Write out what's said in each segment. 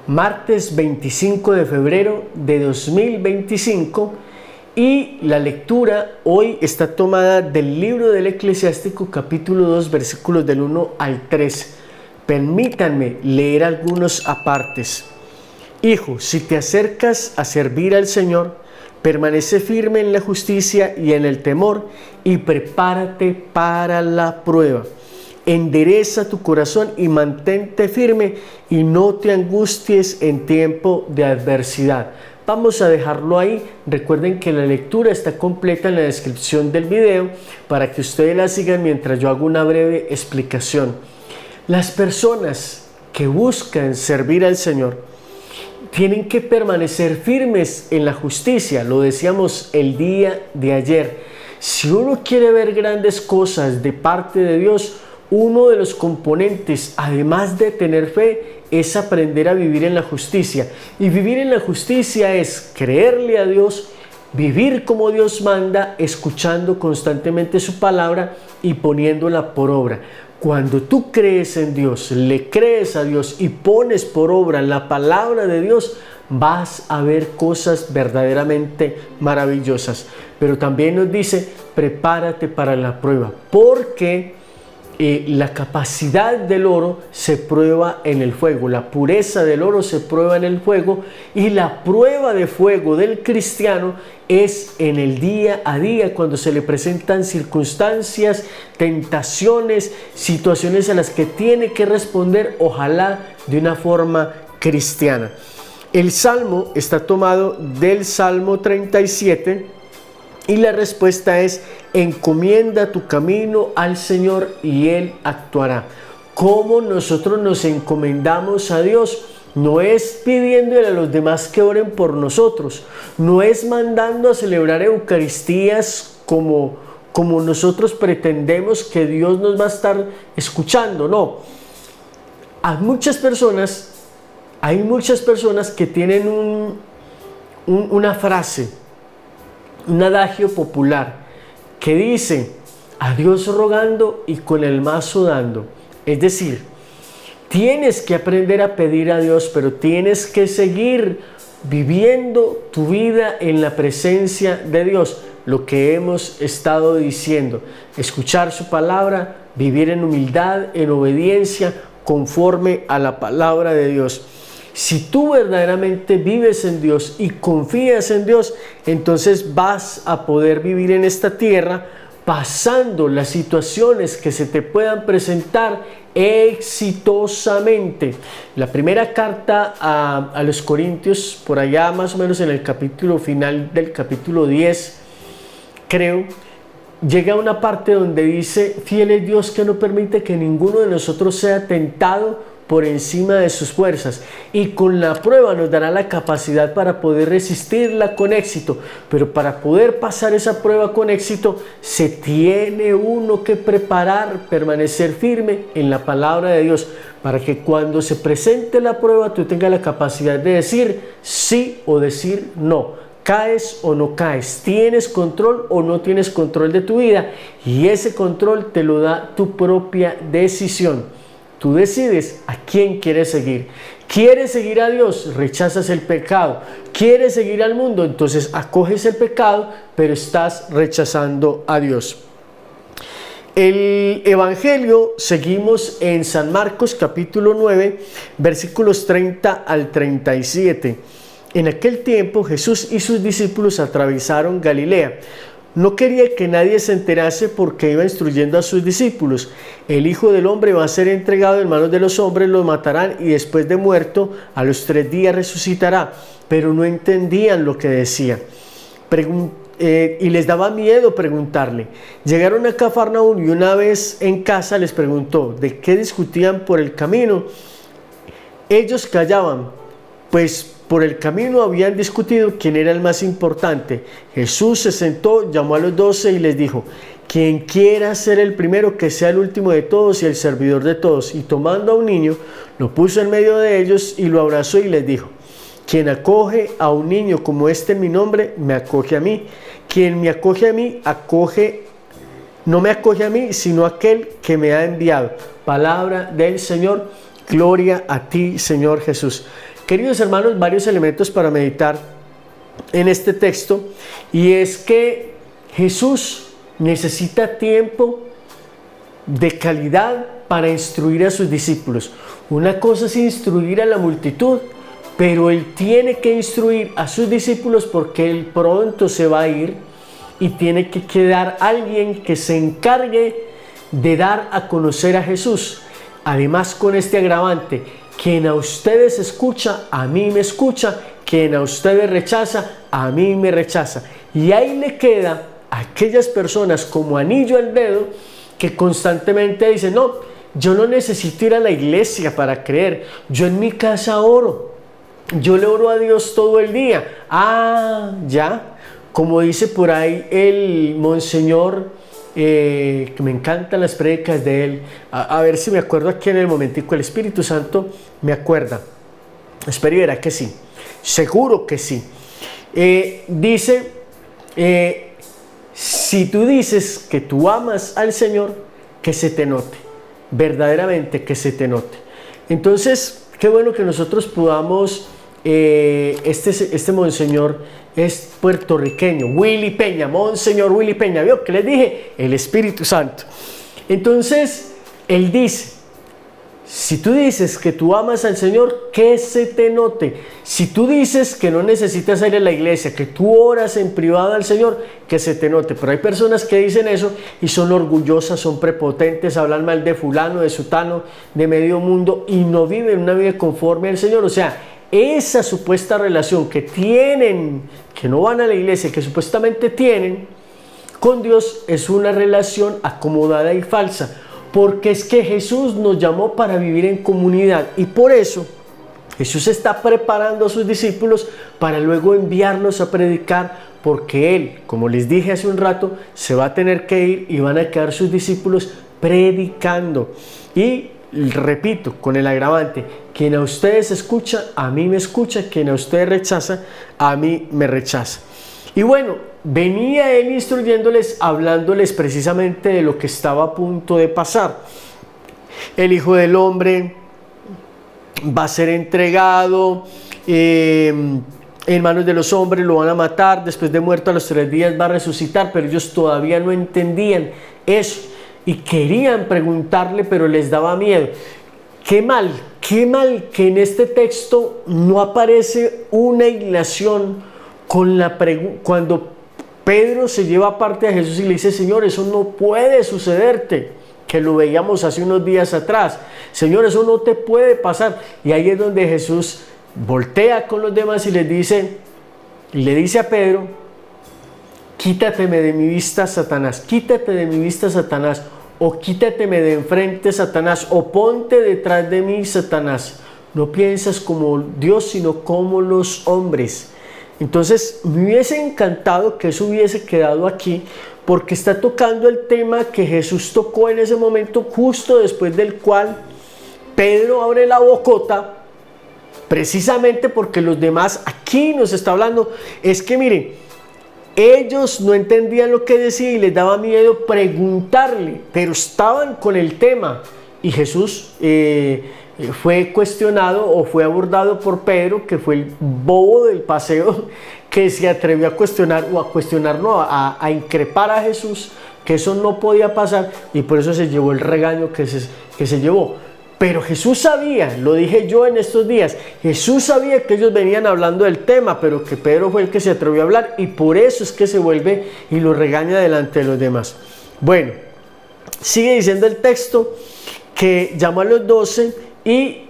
martes 25 de febrero de 2025, y la lectura hoy está tomada del libro del Eclesiástico capítulo 2 versículos del 1 al 3. Permítanme leer algunos apartes. Hijo, si te acercas a servir al Señor, permanece firme en la justicia y en el temor, y prepárate para la prueba. Endereza tu corazón y mantente firme, y no te angusties en tiempo de adversidad. Vamos a dejarlo ahí. Recuerden que la lectura está completa en la descripción del video para que ustedes la sigan mientras yo hago una breve explicación. Las personas que buscan servir al Señor tienen que permanecer firmes en la justicia. Lo decíamos el día de ayer. Si uno quiere ver grandes cosas de parte de Dios, uno de los componentes, además de tener fe, es aprender a vivir en la justicia. Y vivir en la justicia es creerle a Dios, vivir como Dios manda, escuchando constantemente su palabra y poniéndola por obra. Cuando tú crees en Dios, le crees a Dios y pones por obra la palabra de Dios, vas a ver cosas verdaderamente maravillosas. Pero también nos dice, prepárate para la prueba, porque la capacidad del oro se prueba en el fuego, la pureza del oro se prueba en el fuego, y la prueba de fuego del cristiano es en el día a día, cuando se le presentan circunstancias, tentaciones, situaciones a las que tiene que responder, ojalá de una forma cristiana. El salmo está tomado del Salmo 37 y la respuesta es: encomienda tu camino al Señor y Él actuará. ¿Cómo nosotros nos encomendamos a Dios? No es pidiéndole a los demás que oren por nosotros, no es mandando a celebrar Eucaristías como nosotros pretendemos que Dios nos va a estar escuchando, no. Hay muchas personas que tienen una frase, un adagio popular que dice: a Dios rogando y con el mazo dando. Es decir, tienes que aprender a pedir a Dios, pero tienes que seguir viviendo tu vida en la presencia de Dios. Lo que hemos estado diciendo, escuchar su palabra, vivir en humildad, en obediencia, conforme a la palabra de Dios. Si tú verdaderamente vives en Dios y confías en Dios, entonces vas a poder vivir en esta tierra pasando las situaciones que se te puedan presentar exitosamente. La primera carta a los Corintios, por allá más o menos en el capítulo final del capítulo 10, creo, llega a una parte donde dice: fiel es Dios que no permite que ninguno de nosotros sea tentado por encima de sus fuerzas, y con la prueba nos dará la capacidad para poder resistirla con éxito. Pero para poder pasar esa prueba con éxito, se tiene uno que preparar, permanecer firme en la palabra de Dios, para que cuando se presente la prueba tú tengas la capacidad de decir sí o decir no. ¿Caes o no caes? ¿Tienes control o no tienes control de tu vida? Y ese control te lo da tu propia decisión. Tú decides a quién quieres seguir. ¿Quieres seguir a Dios? Rechazas el pecado. ¿Quieres seguir al mundo? Entonces acoges el pecado, pero estás rechazando a Dios. El Evangelio, seguimos en San Marcos capítulo 9, versículos 30 al 37. En aquel tiempo Jesús y sus discípulos atravesaron Galilea. No quería que nadie se enterase porque iba instruyendo a sus discípulos: el Hijo del Hombre va a ser entregado en manos de los hombres, lo matarán y después de muerto a los 3 días resucitará. Pero no entendían lo que decía. Y les daba miedo preguntarle. Llegaron a Cafarnaúm y una vez en casa les preguntó de qué discutían por el camino. Ellos callaban, pues por el camino habían discutido quién era el más importante. Jesús se sentó, llamó a los 12 y les dijo: quien quiera ser el primero, que sea el último de todos y el servidor de todos. Y tomando a un niño, lo puso en medio de ellos y lo abrazó y les dijo: quien acoge a un niño como este en mi nombre, me acoge a mí. Quien me acoge a mí, no me acoge a mí, sino a aquel que me ha enviado. Palabra del Señor. Gloria a ti, Señor Jesús. queridos hermanos, varios elementos para meditar en este texto, y es que Jesús necesita tiempo de calidad para instruir a sus discípulos. Una cosa es instruir a la multitud, pero Él tiene que instruir a sus discípulos porque Él pronto se va a ir y tiene que quedar alguien que se encargue de dar a conocer a Jesús. Además, con este agravante: quien a ustedes escucha, a mí me escucha; quien a ustedes rechaza, a mí me rechaza. Y ahí le queda a aquellas personas como anillo al dedo que constantemente dicen: no, yo no necesito ir a la iglesia para creer, yo en mi casa oro, yo le oro a Dios todo el día. Ah, ya, como dice por ahí el monseñor, que me encantan las prédicas de él, a ver si me acuerdo aquí en el momentico, el Espíritu Santo me acuerda, espero y verá que sí, seguro que sí. Dice, si tú dices que tú amas al Señor, que se te note, verdaderamente que se te note. Entonces, qué bueno que nosotros podamos, este monseñor es puertorriqueño, Willy Peña, monseñor Willy Peña, ¿vio? ¿Qué les dije? El Espíritu Santo. Entonces, él dice, si tú dices que tú amas al Señor, que se te note. Si tú dices que no necesitas ir a la iglesia, que tú oras en privado al Señor, que se te note. Pero hay personas que dicen eso y son orgullosas, son prepotentes, hablan mal de fulano, de sutano, de medio mundo, y no viven una vida conforme al Señor. O sea, esa supuesta relación que tienen, que no van a la iglesia, que supuestamente tienen con Dios, es una relación acomodada y falsa. Porque es que Jesús nos llamó para vivir en comunidad, y por eso Jesús está preparando a sus discípulos para luego enviarlos a predicar, porque Él, como les dije hace un rato, se va a tener que ir y van a quedar sus discípulos predicando. Y repito, con el agravante: quien a ustedes escucha, a mí me escucha; quien a ustedes rechaza, a mí me rechaza. Y bueno, venía Él instruyéndoles, hablándoles precisamente de lo que estaba a punto de pasar. El Hijo del Hombre va a ser entregado en manos de los hombres, lo van a matar, después de muerto a los 3 días va a resucitar, pero ellos todavía no entendían eso y querían preguntarle, pero les daba miedo. Qué mal que en este texto no aparece una hilación con cuando Pedro se lleva aparte a Jesús y le dice: Señor, eso no puede sucederte, que lo veíamos hace unos días atrás. Señor, eso no te puede pasar. Y ahí es donde Jesús voltea con los demás y le dice a Pedro: quítateme de mi vista, Satanás, quítate de mi vista, Satanás, o quítateme de enfrente, Satanás, o ponte detrás de mí, Satanás. No piensas como Dios, sino como los hombres. Entonces, me hubiese encantado que eso hubiese quedado aquí, porque está tocando el tema que Jesús tocó en ese momento, justo después del cual Pedro abre la bocota, precisamente porque los demás, aquí nos está hablando, es que miren, ellos no entendían lo que decía y les daba miedo preguntarle, pero estaban con el tema, y Jesús fue cuestionado o fue abordado por Pedro, que fue el bobo del paseo, que se atrevió a cuestionar, o a cuestionar, no, a increpar a Jesús, que eso no podía pasar, y por eso se llevó el regaño que se llevó. Pero Jesús sabía, lo dije yo en estos días, Jesús sabía que ellos venían hablando del tema, pero que Pedro fue el que se atrevió a hablar, y por eso es que se vuelve y lo regaña delante de los demás. Bueno, sigue diciendo el texto que llamó a los 12 y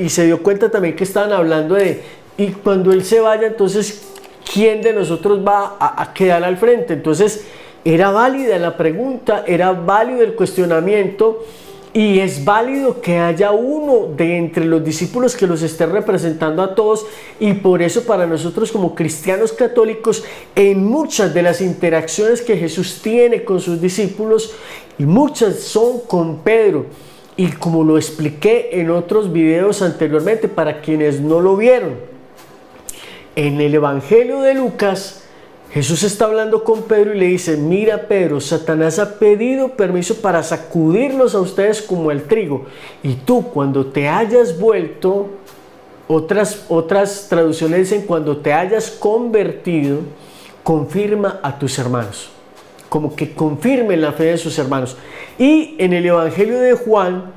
se dio cuenta también que estaban hablando y cuando Él se vaya, entonces, ¿quién de nosotros va a quedar al frente? Entonces, era válida la pregunta, era válido el cuestionamiento, y es válido que haya uno de entre los discípulos que los esté representando a todos, y por eso para nosotros como cristianos católicos, en muchas de las interacciones que Jesús tiene con sus discípulos, y muchas son con Pedro, y como lo expliqué en otros videos anteriormente para quienes no lo vieron, en el Evangelio de Lucas, Jesús está hablando con Pedro y le dice: mira, Pedro, Satanás ha pedido permiso para sacudirlos a ustedes como el trigo, y tú, cuando te hayas vuelto, Otras traducciones dicen: cuando te hayas convertido, confirma a tus hermanos. Como que confirmen la fe de sus hermanos. Y en el Evangelio de Juan,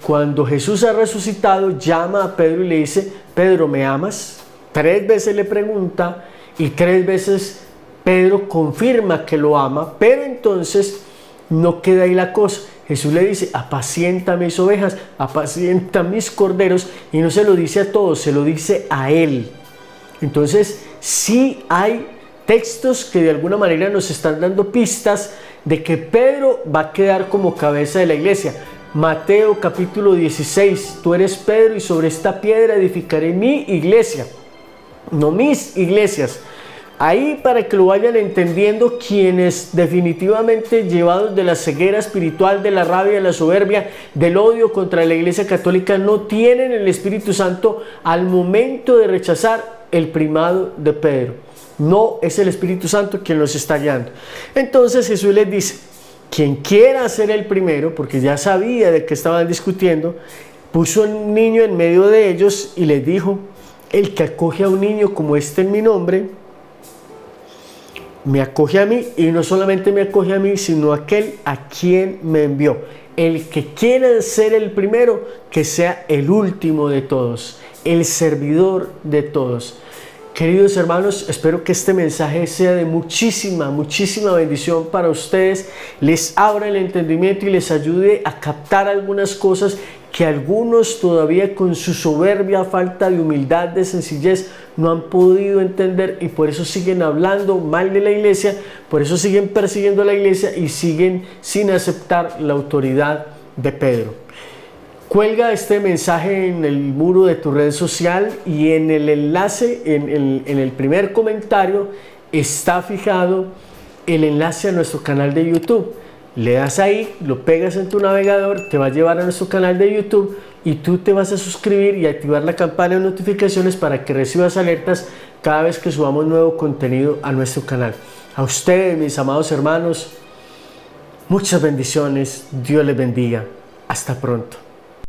cuando Jesús ha resucitado, llama a Pedro y le dice: Pedro, ¿me amas? 3 veces le pregunta y 3 veces Pedro confirma que lo ama, pero entonces no queda ahí la cosa. Jesús le dice: apacienta mis ovejas, apacienta mis corderos, y no se lo dice a todos, se lo dice a él. Entonces sí hay textos que de alguna manera nos están dando pistas de que Pedro va a quedar como cabeza de la iglesia. Mateo capítulo 16: tú eres Pedro y sobre esta piedra edificaré mi iglesia, no mis iglesias. Ahí, para que lo vayan entendiendo, quienes definitivamente, llevados de la ceguera espiritual, de la rabia, de la soberbia, del odio contra la Iglesia Católica, no tienen el Espíritu Santo al momento de rechazar el primado de Pedro. No es el Espíritu Santo quien los está guiando. Entonces Jesús les dice: quien quiera ser el primero, porque ya sabía de qué estaban discutiendo, puso un niño en medio de ellos y les dijo: el que acoge a un niño como este en mi nombre, me acoge a mí, y no solamente me acoge a mí, sino a aquel a quien me envió. El que quiera ser el primero, que sea el último de todos, el servidor de todos. Queridos hermanos, espero que este mensaje sea de muchísima bendición para ustedes, les abra el entendimiento y les ayude a captar algunas cosas que algunos todavía, con su soberbia, falta de humildad, de sencillez, no han podido entender, y por eso siguen hablando mal de la iglesia, por eso siguen persiguiendo a la iglesia y siguen sin aceptar la autoridad de Pedro. Cuelga este mensaje en el muro de tu red social, y en el enlace, en el primer comentario, está fijado el enlace a nuestro canal de YouTube. Le das ahí, lo pegas en tu navegador, te va a llevar a nuestro canal de YouTube, y tú te vas a suscribir y activar la campana de notificaciones para que recibas alertas cada vez que subamos nuevo contenido a nuestro canal. A ustedes, mis amados hermanos, muchas bendiciones. Dios les bendiga. Hasta pronto.